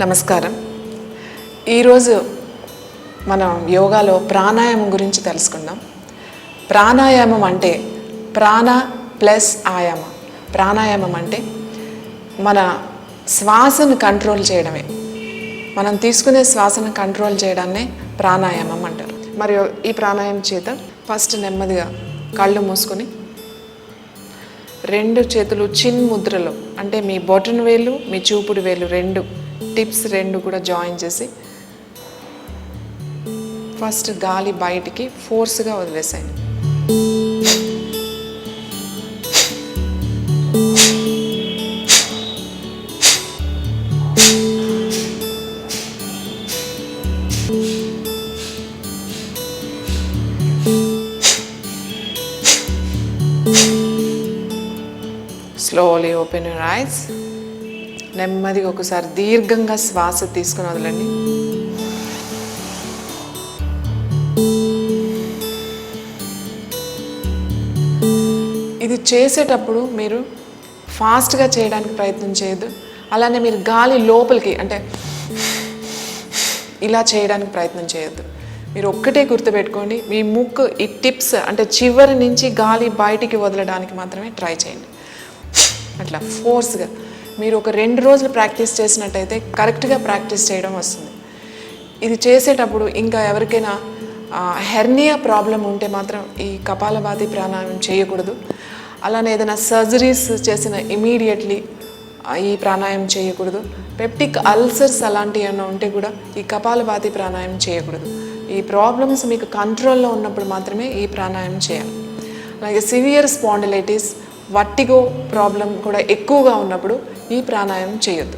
నమస్కారం. ఈరోజు మనం యోగాలో ప్రాణాయామం గురించి తెలుసుకుందాం. ప్రాణాయామం అంటే ప్రాణ ప్లస్ ఆయామ. ప్రాణాయామం అంటే మన శ్వాసను కంట్రోల్ చేయడమే. మనం తీసుకునే శ్వాసను కంట్రోల్ చేయడాన్నే ప్రాణాయామం అంటారు. మరియు ఈ ప్రాణాయామం చేత ఫస్ట్ నెమ్మదిగా కళ్ళు మూసుకొని రెండు చేతులు చిన్ ముద్రలో, అంటే మీ బొటన వేలు మీ చూపుడు వేలు రెండు టిప్స్ రెండు కూడా జాయిన్ చేసి ఫస్ట్ గాలి బయటికి ఫోర్స్గా వదిలేసాయి. Slowly open your eyes. నెమ్మదిగా ఒకసారి దీర్ఘంగా శ్వాస తీసుకుని వదలండి. ఇది చేసేటప్పుడు మీరు ఫాస్ట్గా చేయడానికి ప్రయత్నం చేయొద్దు. అలానే మీరు గాలి లోపలికి అంటే ఇలా చేయడానికి ప్రయత్నం చేయొద్దు. మీరు ఒక్కటే గుర్తుపెట్టుకోండి, మీ ముక్కు ఈ టిప్స్ అంటే చివరి నుంచి గాలి బయటికి వదలడానికి మాత్రమే ట్రై చేయండి. అట్లా ఫోర్స్గా మీరు ఒక 2 రోజులు ప్రాక్టీస్ చేసినట్టయితే కరెక్ట్గా ప్రాక్టీస్ చేయడం వస్తుంది. ఇది చేసేటప్పుడు ఇంకా ఎవరికైనా హెర్నియా ప్రాబ్లం ఉంటే మాత్రం ఈ కపాలభాతి ప్రాణాయామం చేయకూడదు. అలానే ఏదైనా సర్జరీస్ చేసిన ఇమీడియట్లీ ఈ ప్రాణాయామం చేయకూడదు. పెప్టిక్ అల్సర్స్ అలాంటివి ఏమైనా ఉంటే కూడా ఈ కపాలభాతి ప్రాణాయామం చేయకూడదు. ఈ ప్రాబ్లమ్స్ మీకు కంట్రోల్లో ఉన్నప్పుడు మాత్రమే ఈ ప్రాణాయామం చేయాలి. అలాగే సివియర్ స్పాండిలైటిస్, వర్టిగో ప్రాబ్లం కూడా ఎక్కువగా ఉన్నప్పుడు ఈ ప్రాణాయామం చేయొద్దు.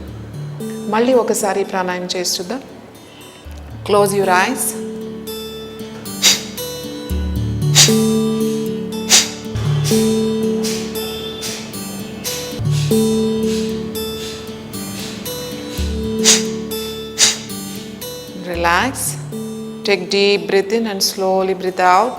మళ్ళీ ఒకసారి ప్రాణాయామం చేసి చూద్దాం. Close your eyes. Relax. Take deep breath in and slowly breathe out.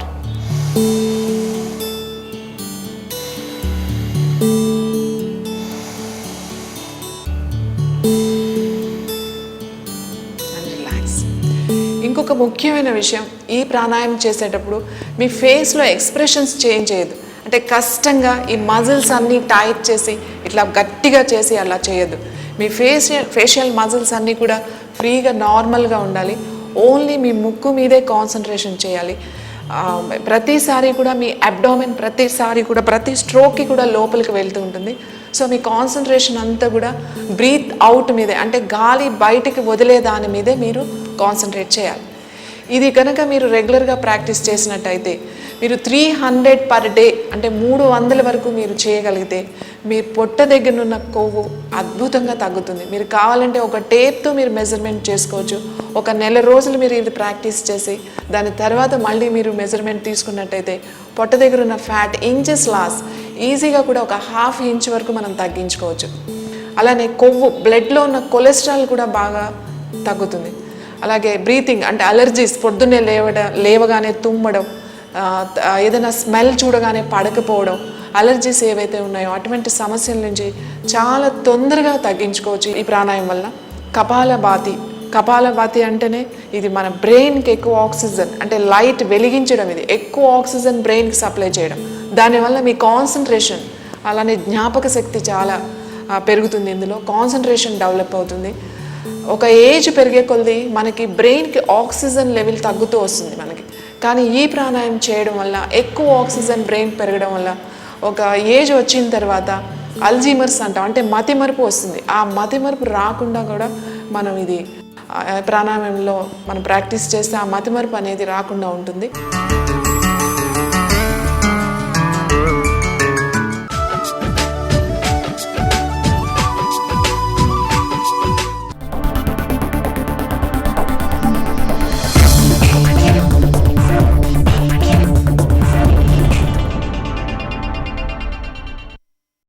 ఇంకొక ముఖ్యమైన విషయం, ఈ ప్రాణాయామం చేసేటప్పుడు మీ ఫేస్లో ఎక్స్ప్రెషన్స్ చేంజ్ చేయదు. అంటే కష్టంగా ఈ మజిల్స్ అన్నీ టైట్ చేసి ఇట్లా గట్టిగా చేసి అలా చేయొద్దు. మీ ఫేషియల్ మజిల్స్ అన్నీ కూడా ఫ్రీగా నార్మల్గా ఉండాలి. ఓన్లీ మీ ముక్కు మీదే కాన్సన్ట్రేషన్ చేయాలి. ప్రతిసారి కూడా మీ అబ్డామిన్ ప్రతిసారి కూడా ప్రతి స్ట్రోక్కి కూడా లోపలికి వెళ్తూ ఉంటుంది. సో మీ కాన్సన్ట్రేషన్ అంతా కూడా బ్రీత్ అవుట్ మీదే, అంటే గాలి బయటికి వదిలే దాని మీదే మీరు కాన్సన్ట్రేట్ చేయాలి. ఇది కనుక మీరు రెగ్యులర్గా ప్రాక్టీస్ చేసినట్టయితే మీరు 300 పర్ డే అంటే 300 వరకు మీరు చేయగలిగితే మీ పొట్ట దగ్గర ఉన్న కొవ్వు అద్భుతంగా తగ్గుతుంది. మీరు కావాలంటే ఒక టేప్తో మీరు మెజర్మెంట్ చేసుకోవచ్చు. ఒక నెల రోజులు మీరు ఇది ప్రాక్టీస్ చేసి దాని తర్వాత మళ్ళీ మీరు మెజర్మెంట్ తీసుకున్నట్టయితే పొట్ట దగ్గర ఉన్న ఫ్యాట్ ఇంచెస్ లాస్ ఈజీగా కూడా ఒక 1/2 ఇంచ్ వరకు మనం తగ్గించుకోవచ్చు. అలానే కొవ్వు బ్లడ్లో ఉన్న కొలెస్ట్రాల్ కూడా బాగా తగ్గుతుంది. అలాగే బ్రీతింగ్ అంటే అలర్జీస్, పొద్దున్నే లేవగానే తుమ్మడం, ఏదైనా స్మెల్ చూడగానే పడకపోవడం, అలర్జీస్ ఏవైతే ఉన్నాయో అటువంటి సమస్యల నుంచి చాలా తొందరగా తగ్గించుకోవచ్చు ఈ ప్రాణాయామం వల్ల. కపాలభాతి అంటేనే ఇది మన బ్రెయిన్కి ఎక్కువ ఆక్సిజన్ అంటే లైట్ వెలిగించడం, ఇది ఎక్కువ ఆక్సిజన్ బ్రెయిన్కి సప్లై చేయడం. దానివల్ల మీ కాన్సన్ట్రేషన్ అలానే జ్ఞాపక శక్తి చాలా పెరుగుతుంది. ఇందులో కాన్సన్ట్రేషన్ డెవలప్ అవుతుంది. ఒక ఏజ్ పెరిగే కొద్దీ మనకి బ్రెయిన్కి ఆక్సిజన్ లెవెల్ తగ్గుతూ వస్తుంది మనకి. కానీ ఈ ప్రాణాయామం చేయడం వల్ల ఎక్కువ ఆక్సిజన్ బ్రెయిన్ పెరగడం వల్ల ఒక ఏజ్ వచ్చిన తర్వాత అల్జీమర్స్ అంటాం, అంటే మతిమరుపు వస్తుంది. ఆ మతిమరుపు రాకుండా కూడా మనం ఇది ప్రాణాయామంలో మనం ప్రాక్టీస్ చేస్తే ఆ మతిమరుపు అనేది రాకుండా ఉంటుంది.